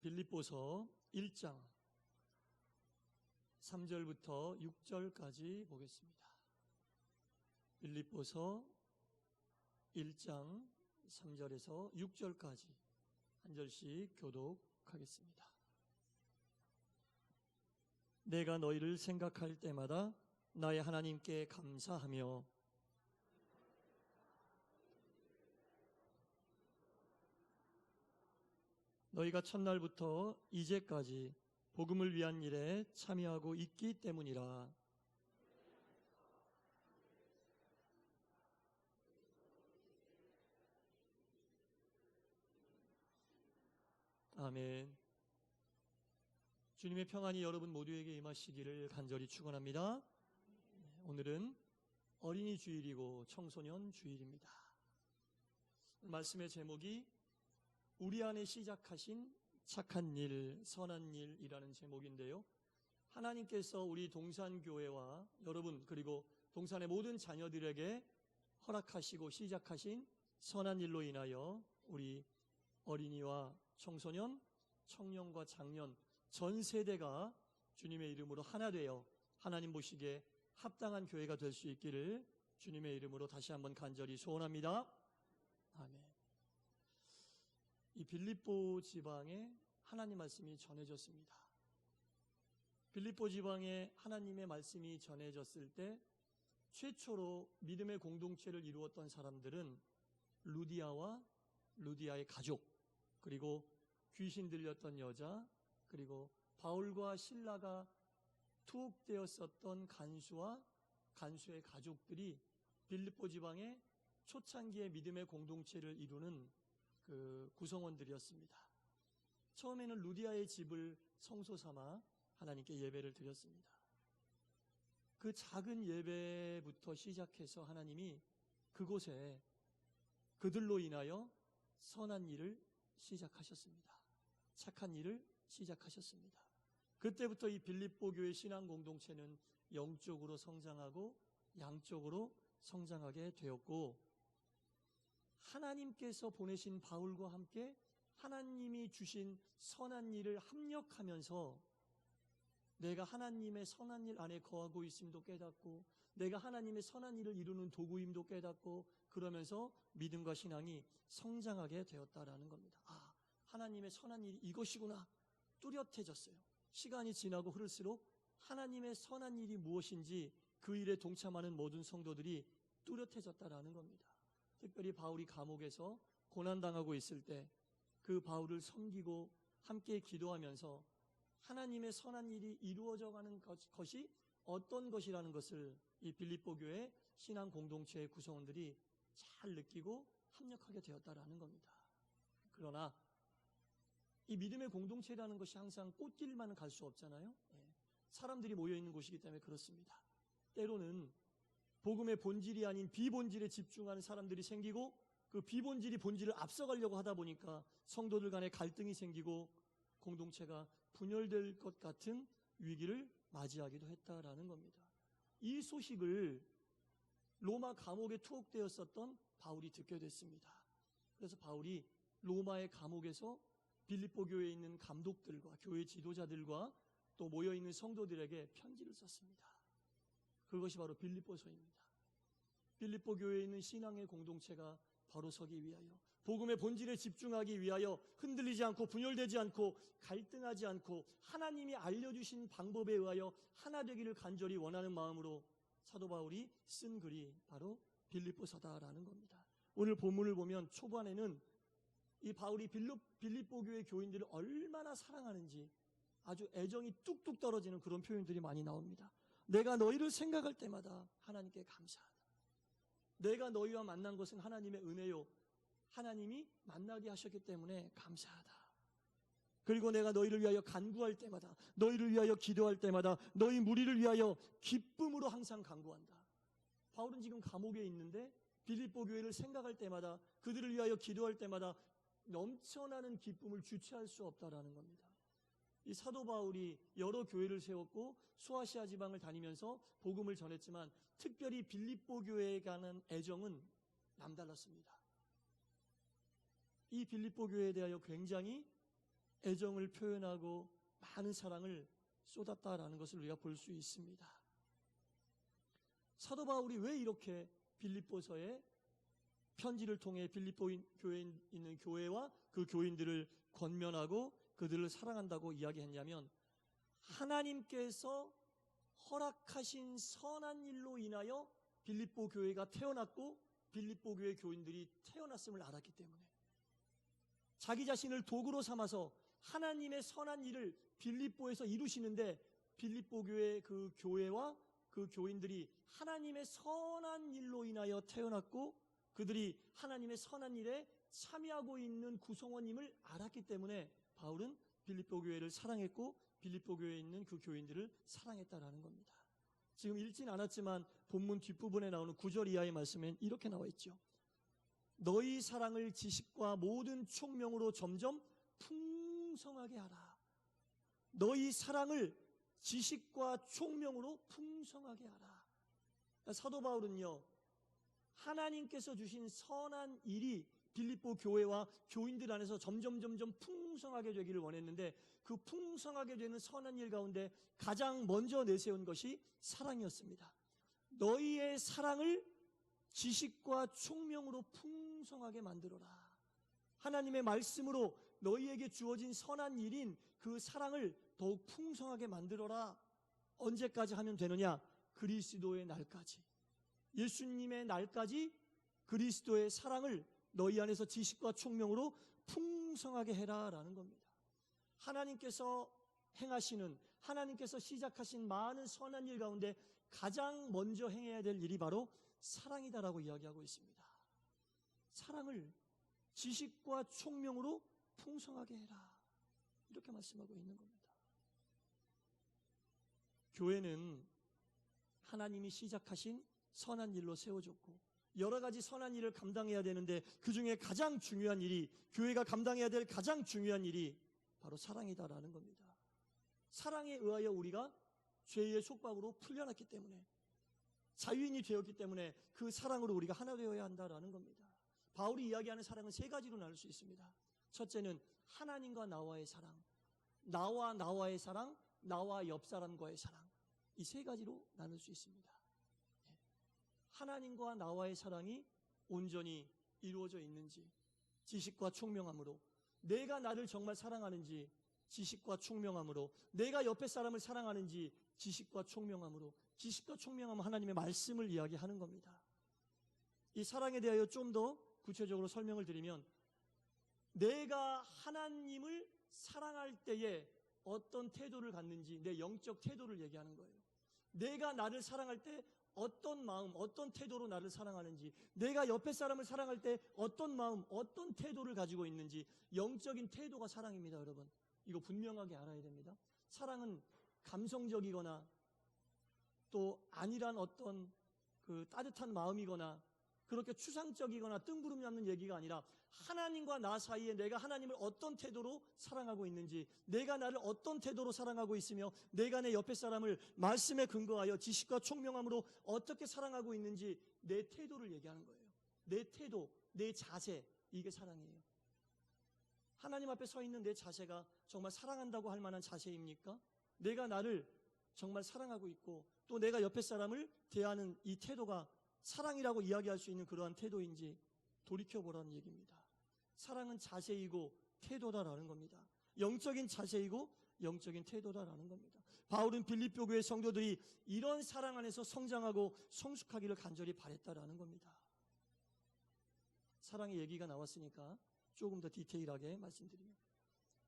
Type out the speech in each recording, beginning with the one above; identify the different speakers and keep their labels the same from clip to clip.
Speaker 1: 빌립보서 1장 3절부터 6절까지 보겠습니다. 빌립보서 1장 3절에서 6절까지 한 절씩 교독하겠습니다. 내가 너희를 생각할 때마다 나의 하나님께 감사하며 너희가 첫날부터 이제까지 복음을 위한 일에 참여하고 있기 때문이라. 아멘. 주님의 평안이 여러분 모두에게 임하시기를 간절히 축원합니다. 오늘은 어린이 주일이고 청소년 주일입니다. 말씀의 제목이 우리 안에 시작하신 착한 일, 선한 일이라는 제목인데요. 하나님께서 우리 동산교회와 여러분 그리고 동산의 모든 자녀들에게 허락하시고 시작하신 선한 일로 인하여 우리 어린이와 청소년, 청년과 장년 전 세대가 주님의 이름으로 하나 되어 하나님 보시기에 합당한 교회가 될 수 있기를 주님의 이름으로 다시 한번 간절히 소원합니다. 아멘. 이 빌립보 지방에 하나님 말씀이 전해졌습니다. 빌립보 지방에 하나님의 말씀이 전해졌을 때 최초로 믿음의 공동체를 이루었던 사람들은 루디아와 루디아의 가족, 그리고 귀신 들렸던 여자, 그리고 바울과 실라가 투옥되었었던 간수와 간수의 가족들이 빌립보 지방의 초창기의 믿음의 공동체를 이루는 그 구성원들이었습니다. 처음에는 루디아의 집을 성소 삼아 하나님께 예배를 드렸습니다. 그 작은 예배부터 시작해서 하나님이 그곳에 그들로 인하여 선한 일을 시작하셨습니다. 착한 일을 시작하셨습니다. 그때부터 이 빌립보 교회 신앙 공동체는 영적으로 성장하고 양적으로 성장하게 되었고, 하나님께서 보내신 바울과 함께 하나님이 주신 선한 일을 합력하면서 내가 하나님의 선한 일 안에 거하고 있음도 깨닫고 내가 하나님의 선한 일을 이루는 도구임도 깨닫고 그러면서 믿음과 신앙이 성장하게 되었다라는 겁니다. 아, 하나님의 선한 일이 이것이구나. 뚜렷해졌어요. 시간이 지나고 흐를수록 하나님의 선한 일이 무엇인지 그 일에 동참하는 모든 성도들이 뚜렷해졌다라는 겁니다. 특별히 바울이 감옥에서 고난당하고 있을 때 그 바울을 섬기고 함께 기도하면서 하나님의 선한 일이 이루어져가는 것이 어떤 것이라는 것을 이 빌립보 교회 신앙 공동체의 구성원들이 잘 느끼고 합력하게 되었다라는 겁니다. 그러나 이 믿음의 공동체라는 것이 항상 꽃길만 갈 수 없잖아요. 사람들이 모여있는 곳이기 때문에 그렇습니다. 때로는 복음의 본질이 아닌 비본질에 집중하는 사람들이 생기고 그 비본질이 본질을 앞서가려고 하다 보니까 성도들 간에 갈등이 생기고 공동체가 분열될 것 같은 위기를 맞이하기도 했다라는 겁니다. 이 소식을 로마 감옥에 투옥되었었던 바울이 듣게 됐습니다. 그래서 바울이 로마의 감옥에서 빌립보 교회에 있는 감독들과 교회 지도자들과 또 모여있는 성도들에게 편지를 썼습니다. 그것이 바로 빌립보서입니다. 빌립보 교회에 있는 신앙의 공동체가 바로 서기 위하여 복음의 본질에 집중하기 위하여 흔들리지 않고 분열되지 않고 갈등하지 않고 하나님이 알려주신 방법에 의하여 하나 되기를 간절히 원하는 마음으로 사도 바울이 쓴 글이 바로 빌립보서다라는 겁니다. 오늘 본문을 보면 초반에는 이 바울이 빌립보 교회 교인들을 얼마나 사랑하는지 아주 애정이 뚝뚝 떨어지는 그런 표현들이 많이 나옵니다. 내가 너희를 생각할 때마다 하나님께 감사하다. 내가 너희와 만난 것은 하나님의 은혜요. 하나님이 만나게 하셨기 때문에 감사하다. 그리고 내가 너희를 위하여 간구할 때마다, 너희를 위하여 기도할 때마다, 너희 무리를 위하여 기쁨으로 항상 간구한다. 바울은 지금 감옥에 있는데 빌립보 교회를 생각할 때마다, 그들을 위하여 기도할 때마다 넘쳐나는 기쁨을 주체할 수 없다라는 겁니다. 이 사도 바울이 여러 교회를 세웠고 소아시아 지방을 다니면서 복음을 전했지만 특별히 빌립보 교회에 관한 애정은 남달랐습니다. 이 빌립보 교회에 대하여 굉장히 애정을 표현하고 많은 사랑을 쏟았다라는 것을 우리가 볼 수 있습니다. 사도 바울이 왜 이렇게 빌립보서에 편지를 통해 빌립보 교회에 있는 교회와 그 교인들을 권면하고 그들을 사랑한다고 이야기했냐면, 하나님께서 허락하신 선한 일로 인하여 빌립보 교회가 태어났고 빌립보 교회 교인들이 태어났음을 알았기 때문에, 자기 자신을 도구로 삼아서 하나님의 선한 일을 빌립보에서 이루시는데, 빌립보 교회 그 교회와 그 교인들이 하나님의 선한 일로 인하여 태어났고 그들이 하나님의 선한 일에 참여하고 있는 구성원임을 알았기 때문에 바울은 빌립보 교회를 사랑했고 빌립보 교회에 있는 그 교인들을 사랑했다라는 겁니다. 지금 읽진 않았지만 본문 뒷부분에 나오는 9절 이하의 말씀엔 이렇게 나와 있죠. 너희 사랑을 지식과 모든 총명으로 점점 풍성하게 하라. 너희 사랑을 지식과 총명으로 풍성하게 하라. 사도 바울은요, 하나님께서 주신 선한 일이 빌립보 교회와 교인들 안에서 점점 풍성하게 되기를 원했는데, 그 풍성하게 되는 선한 일 가운데 가장 먼저 내세운 것이 사랑이었습니다. 너희의 사랑을 지식과 총명으로 풍성하게 만들어라. 하나님의 말씀으로 너희에게 주어진 선한 일인 그 사랑을 더욱 풍성하게 만들어라. 언제까지 하면 되느냐? 그리스도의 날까지, 예수님의 날까지 그리스도의 사랑을 너희 안에서 지식과 총명으로 풍성하게 해라라는 겁니다. 하나님께서 행하시는, 하나님께서 시작하신 많은 선한 일 가운데 가장 먼저 행해야 될 일이 바로 사랑이다라고 이야기하고 있습니다. 사랑을 지식과 총명으로 풍성하게 해라, 이렇게 말씀하고 있는 겁니다. 교회는 하나님이 시작하신 선한 일로 세워졌고 여러 가지 선한 일을 감당해야 되는데, 그 중에 가장 중요한 일이, 교회가 감당해야 될 가장 중요한 일이 바로 사랑이다라는 겁니다. 사랑에 의하여 우리가 죄의 속박으로 풀려났기 때문에, 자유인이 되었기 때문에 그 사랑으로 우리가 하나 되어야 한다라는 겁니다. 바울이 이야기하는 사랑은 세 가지로 나눌 수 있습니다. 첫째는 하나님과 나와의 사랑, 나와 나와의 사랑, 나와 옆 사람과의 사랑, 이 세 가지로 나눌 수 있습니다. 하나님과 나와의 사랑이 온전히 이루어져 있는지, 지식과 총명함으로, 내가 나를 정말 사랑하는지 지식과 총명함으로, 내가 옆에 사람을 사랑하는지 지식과 총명함으로, 지식과 총명함은 하나님의 말씀을 이야기하는 겁니다. 이 사랑에 대하여 좀 더 구체적으로 설명을 드리면, 내가 하나님을 사랑할 때에 어떤 태도를 갖는지, 내 영적 태도를 얘기하는 거예요. 내가 나를 사랑할 때 어떤 마음, 어떤 태도로 나를 사랑하는지, 내가 옆에 사람을 사랑할 때 어떤 마음, 어떤 태도를 가지고 있는지, 영적인 태도가 사랑입니다. 여러분, 이거 분명하게 알아야 됩니다. 사랑은 감성적이거나 또 아니란 어떤 그 따뜻한 마음이거나 그렇게 추상적이거나 뜬구름 잡는 얘기가 아니라, 하나님과 나 사이에 내가 하나님을 어떤 태도로 사랑하고 있는지, 내가 나를 어떤 태도로 사랑하고 있으며, 내가 내 옆에 사람을 말씀에 근거하여 지식과 총명함으로 어떻게 사랑하고 있는지, 내 태도를 얘기하는 거예요. 내 태도, 내 자세, 이게 사랑이에요. 하나님 앞에 서 있는 내 자세가 정말 사랑한다고 할 만한 자세입니까? 내가 나를 정말 사랑하고 있고 또 내가 옆에 사람을 대하는 이 태도가 사랑이라고 이야기할 수 있는 그러한 태도인지 돌이켜보라는 얘기입니다. 사랑은 자세이고 태도다라는 겁니다. 영적인 자세이고 영적인 태도다라는 겁니다. 바울은 빌립보 교회 성도들이 이런 사랑 안에서 성장하고 성숙하기를 간절히 바랬다라는 겁니다. 사랑의 얘기가 나왔으니까 조금 더 디테일하게 말씀드리면,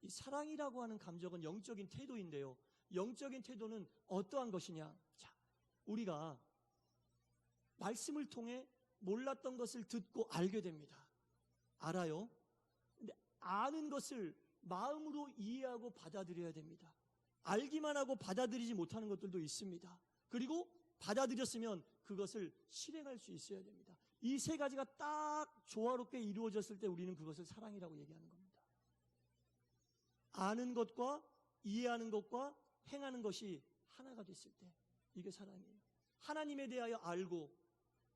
Speaker 1: 이 사랑이라고 하는 감정은 영적인 태도인데요, 영적인 태도는 어떠한 것이냐? 자, 우리가 말씀을 통해 몰랐던 것을 듣고 알게 됩니다. 알아요? 근데 아는 것을 마음으로 이해하고 받아들여야 됩니다. 알기만 하고 받아들이지 못하는 것들도 있습니다. 그리고 받아들였으면 그것을 실행할 수 있어야 됩니다. 이 세 가지가 딱 조화롭게 이루어졌을 때 우리는 그것을 사랑이라고 얘기하는 겁니다. 아는 것과 이해하는 것과 행하는 것이 하나가 됐을 때 이게 사랑이에요. 하나님에 대하여 알고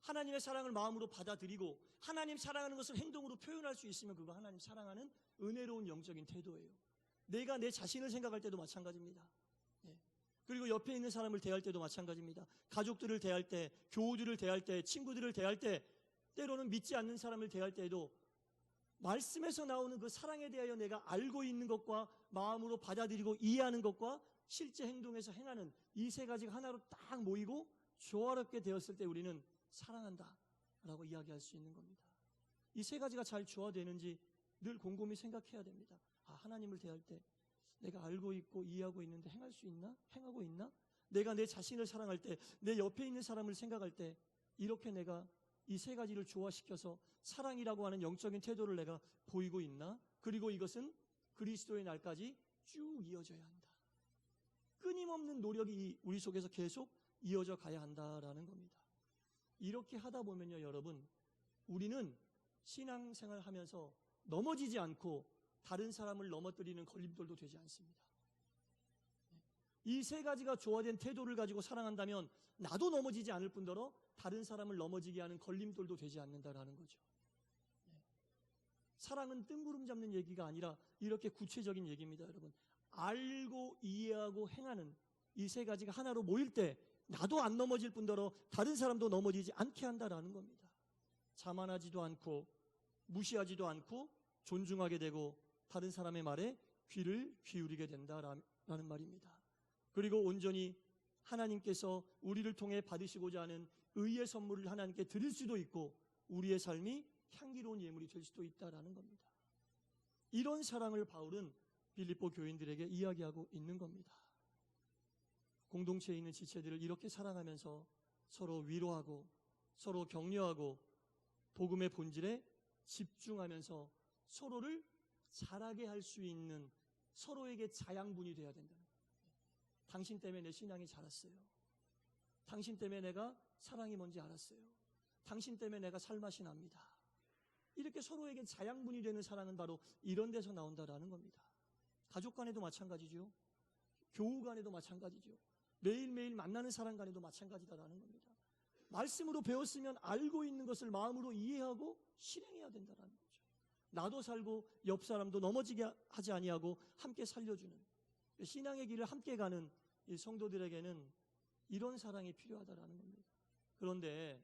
Speaker 1: 하나님의 사랑을 마음으로 받아들이고 하나님 사랑하는 것을 행동으로 표현할 수 있으면 그거 하나님 사랑하는 은혜로운 영적인 태도예요. 내가 내 자신을 생각할 때도 마찬가지입니다. 예. 그리고 옆에 있는 사람을 대할 때도 마찬가지입니다. 가족들을 대할 때, 교우들을 대할 때, 친구들을 대할 때, 때로는 믿지 않는 사람을 대할 때에도 말씀에서 나오는 그 사랑에 대하여 내가 알고 있는 것과 마음으로 받아들이고 이해하는 것과 실제 행동에서 행하는 이 세 가지가 하나로 딱 모이고 조화롭게 되었을 때 우리는 사랑한다라고 이야기할 수 있는 겁니다. 이 세 가지가 잘 조화되는지 늘 곰곰이 생각해야 됩니다. 하나님을 대할 때 내가 알고 있고 이해하고 있는데 행할 수 있나? 행하고 있나? 내가 내 자신을 사랑할 때, 내 옆에 있는 사람을 생각할 때 이렇게 내가 이 세 가지를 조화시켜서 사랑이라고 하는 영적인 태도를 내가 보이고 있나? 그리고 이것은 그리스도의 날까지 쭉 이어져야 한다. 끊임없는 노력이 우리 속에서 계속 이어져 가야 한다라는 겁니다. 이렇게 하다 보면요, 여러분, 우리는 신앙생활 하면서 넘어지지 않고 다른 사람을 넘어뜨리는 걸림돌도 되지 않습니다. 이 세 가지가 조화된 태도를 가지고 사랑한다면 나도 넘어지지 않을 뿐더러 다른 사람을 넘어지게 하는 걸림돌도 되지 않는다라는 거죠. 사랑은 뜬구름 잡는 얘기가 아니라 이렇게 구체적인 얘기입니다, 여러분. 알고 이해하고 행하는 이 세 가지가 하나로 모일 때 나도 안 넘어질 뿐더러 다른 사람도 넘어지지 않게 한다라는 겁니다. 자만하지도 않고 무시하지도 않고 존중하게 되고 다른 사람의 말에 귀를 기울이게 된다라는 말입니다. 그리고 온전히 하나님께서 우리를 통해 받으시고자 하는 의의 선물을 하나님께 드릴 수도 있고 우리의 삶이 향기로운 예물이 될 수도 있다라는 겁니다. 이런 사랑을 바울은 빌립보 교인들에게 이야기하고 있는 겁니다. 공동체에 있는 지체들을 이렇게 사랑하면서 서로 위로하고 서로 격려하고 복음의 본질에 집중하면서 서로를 자라게 할 수 있는 서로에게 자양분이 되어야 된다는 거예요. 당신 때문에 내 신앙이 자랐어요. 당신 때문에 내가 사랑이 뭔지 알았어요. 당신 때문에 내가 살맛이 납니다. 이렇게 서로에게 자양분이 되는 사랑은 바로 이런 데서 나온다라는 겁니다. 가족 간에도 마찬가지죠. 교우 간에도 마찬가지죠. 매일매일 만나는 사람 간에도 마찬가지다라는 겁니다. 말씀으로 배웠으면 알고 있는 것을 마음으로 이해하고 실행해야 된다라는 거죠. 나도 살고 옆 사람도 넘어지게 하지 아니하고 함께 살려주는 신앙의 길을 함께 가는 이 성도들에게는 이런 사랑이 필요하다라는 겁니다. 그런데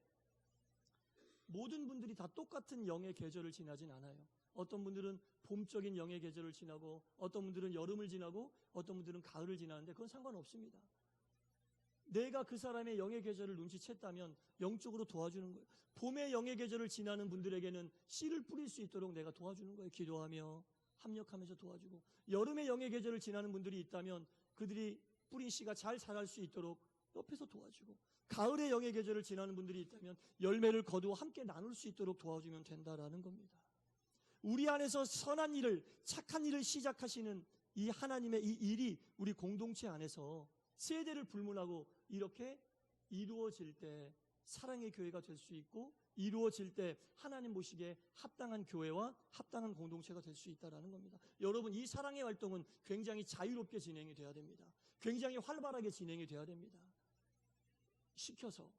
Speaker 1: 모든 분들이 다 똑같은 영의 계절을 지나진 않아요. 어떤 분들은 봄적인 영의 계절을 지나고 어떤 분들은 여름을 지나고 어떤 분들은 가을을 지나는데 그건 상관없습니다. 내가 그 사람의 영의 계절을 눈치챘다면 영적으로 도와주는 거예요. 봄의 영의 계절을 지나는 분들에게는 씨를 뿌릴 수 있도록 내가 도와주는 거예요. 기도하며 합력하면서 도와주고 여름의 영의 계절을 지나는 분들이 있다면 그들이 뿌린 씨가 잘 자랄 수 있도록 옆에서 도와주고 가을의 영의 계절을 지나는 분들이 있다면 열매를 거두어 함께 나눌 수 있도록 도와주면 된다라는 겁니다. 우리 안에서 선한 일을 착한 일을 시작하시는 이 하나님의 이 일이 우리 공동체 안에서 세대를 불문하고 이렇게 이루어질 때 사랑의 교회가 될 수 있고 이루어질 때 하나님 보시기에 합당한 교회와 합당한 공동체가 될 수 있다는 겁니다. 여러분 이 사랑의 활동은 굉장히 자유롭게 진행이 돼야 됩니다. 굉장히 활발하게 진행이 돼야 됩니다. 시켜서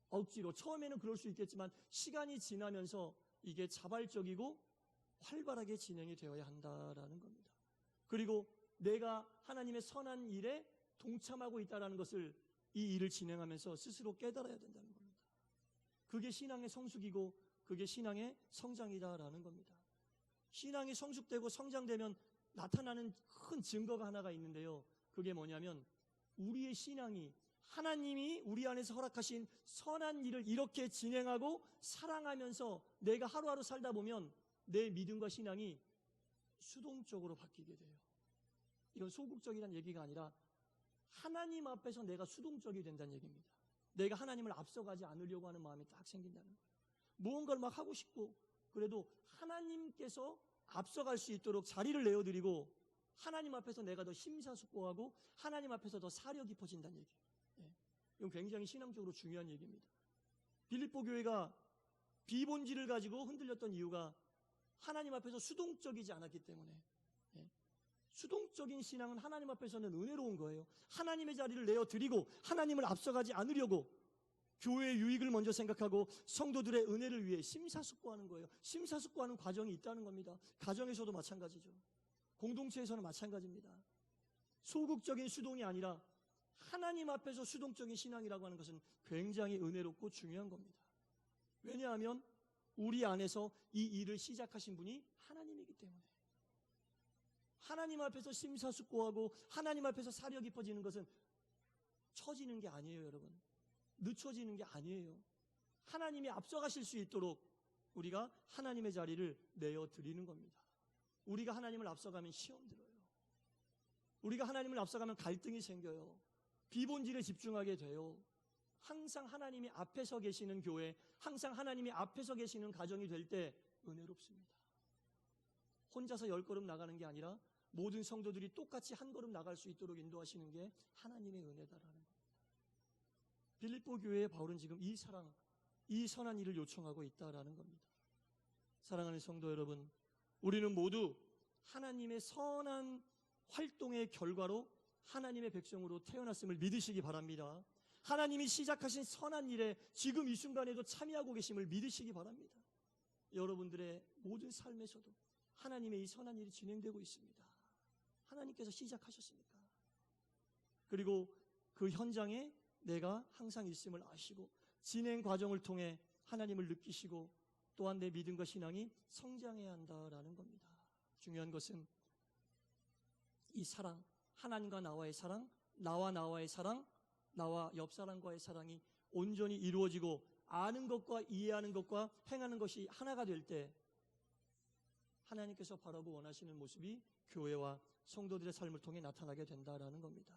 Speaker 1: 억지로 처음에는 그럴 수 있겠지만 시간이 지나면서 이게 자발적이고 활발하게 진행이 되어야 한다라는 겁니다. 그리고 내가 하나님의 선한 일에 동참하고 있다는 것을 이 일을 진행하면서 스스로 깨달아야 된다는 겁니다. 그게 신앙의 성숙이고 그게 신앙의 성장이다라는 겁니다. 신앙이 성숙되고 성장되면 나타나는 큰 증거가 하나가 있는데요. 그게 뭐냐면 우리의 신앙이 하나님이 우리 안에서 허락하신 선한 일을 이렇게 진행하고 사랑하면서 내가 하루하루 살다 보면 내 믿음과 신앙이 수동적으로 바뀌게 돼요. 이건 소극적이라는 얘기가 아니라 하나님 앞에서 내가 수동적이 된다는 얘기입니다. 내가 하나님을 앞서가지 않으려고 하는 마음이 딱 생긴다는 거예요. 무언가를 막 하고 싶고 그래도 하나님께서 앞서갈 수 있도록 자리를 내어드리고 하나님 앞에서 내가 더 심사숙고하고 하나님 앞에서 더 사려 깊어진다는 얘기예요. 이건 굉장히 신앙적으로 중요한 얘기입니다. 빌립보 교회가 비본질을 가지고 흔들렸던 이유가 하나님 앞에서 수동적이지 않았기 때문에 수동적인 신앙은 하나님 앞에서는 은혜로운 거예요. 하나님의 자리를 내어드리고 하나님을 앞서가지 않으려고 교회의 유익을 먼저 생각하고 성도들의 은혜를 위해 심사숙고하는 거예요. 심사숙고하는 과정이 있다는 겁니다. 가정에서도 마찬가지죠. 공동체에서는 마찬가지입니다. 소극적인 수동이 아니라 하나님 앞에서 수동적인 신앙이라고 하는 것은 굉장히 은혜롭고 중요한 겁니다. 왜냐하면 우리 안에서 이 일을 시작하신 분이 하나님이기 때문에. 하나님 앞에서 심사숙고하고 하나님 앞에서 사려 깊어지는 것은 처지는 게 아니에요, 여러분. 늦춰지는 게 아니에요. 하나님이 앞서가실 수 있도록 우리가 하나님의 자리를 내어드리는 겁니다. 우리가 하나님을 앞서가면 시험 들어요. 우리가 하나님을 앞서가면 갈등이 생겨요. 비본질에 집중하게 돼요. 항상 하나님이 앞에서 계시는 교회, 항상 하나님이 앞에서 계시는 가정이 될 때 은혜롭습니다. 혼자서 10걸음 나가는 게 아니라 모든 성도들이 똑같이 한 걸음 나갈 수 있도록 인도하시는 게 하나님의 은혜다라는 겁니다. 빌립보 교회의 바울은 지금 이 사랑, 이 선한 일을 요청하고 있다라는 겁니다. 사랑하는 성도 여러분, 우리는 모두 하나님의 선한 활동의 결과로 하나님의 백성으로 태어났음을 믿으시기 바랍니다. 하나님이 시작하신 선한 일에 지금 이 순간에도 참여하고 계심을 믿으시기 바랍니다. 여러분들의 모든 삶에서도 하나님의 이 선한 일이 진행되고 있습니다. 하나님께서 시작하셨으니까. 그리고 그 현장에 내가 항상 있음을 아시고 진행 과정을 통해 하나님을 느끼시고 또한 내 믿음과 신앙이 성장해야 한다라는 겁니다. 중요한 것은 이 사랑, 하나님과 나와의 사랑, 나와의 사랑, 나와 옆 사람과의 사랑이 온전히 이루어지고 아는 것과 이해하는 것과 행하는 것이 하나가 될 때 하나님께서 바라고 원하시는 모습이 교회와 성도들의 삶을 통해 나타나게 된다라는 겁니다.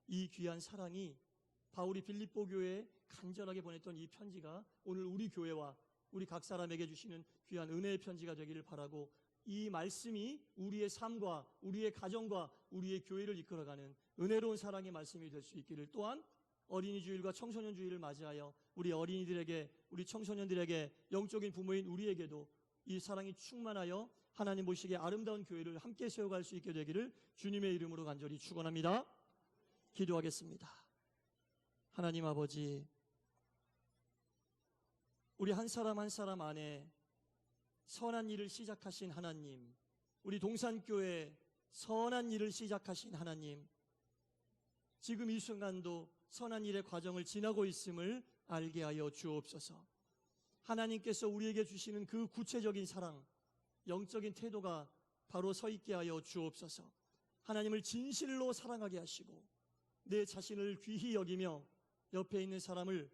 Speaker 1: 이 귀한 사랑이 바울이 빌립보 교회에 간절하게 보냈던 이 편지가 오늘 우리 교회와 우리 각 사람에게 주시는 귀한 은혜의 편지가 되기를 바라고, 이 말씀이 우리의 삶과 우리의 가정과 우리의 교회를 이끌어가는 은혜로운 사랑의 말씀이 될 수 있기를, 또한 어린이 주일과 청소년 주일을 맞이하여 우리 어린이들에게, 우리 청소년들에게, 영적인 부모인 우리에게도 이 사랑이 충만하여 하나님 보시기에 아름다운 교회를 함께 세워갈 수 있게 되기를 주님의 이름으로 간절히 축원합니다. 기도하겠습니다. 하나님 아버지, 우리 한 사람 한 사람 안에 선한 일을 시작하신 하나님, 우리 동산교회 선한 일을 시작하신 하나님, 지금 이 순간도 선한 일의 과정을 지나고 있음을 알게 하여 주옵소서. 하나님께서 우리에게 주시는 그 구체적인 사랑, 영적인 태도가 바로 서 있게 하여 주옵소서. 하나님을 진실로 사랑하게 하시고 내 자신을 귀히 여기며 옆에 있는 사람을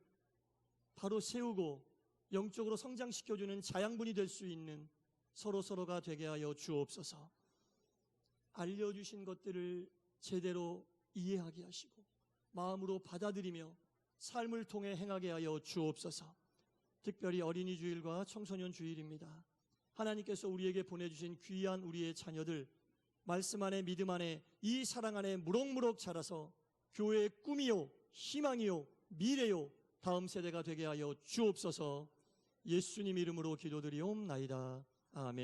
Speaker 1: 바로 세우고 영적으로 성장시켜주는 자양분이 될 수 있는 서로서로가 되게 하여 주옵소서. 알려주신 것들을 제대로 이해하게 하시고 마음으로 받아들이며 삶을 통해 행하게 하여 주옵소서. 특별히 어린이 주일과 청소년 주일입니다. 하나님께서 우리에게 보내주신 귀한 우리의 자녀들, 말씀 안에 믿음 안에 이 사랑 안에 무럭무럭 자라서 교회의 꿈이요 희망이요 미래요 다음 세대가 되게 하여 주옵소서. 예수님 이름으로 기도드리옵나이다. 아멘.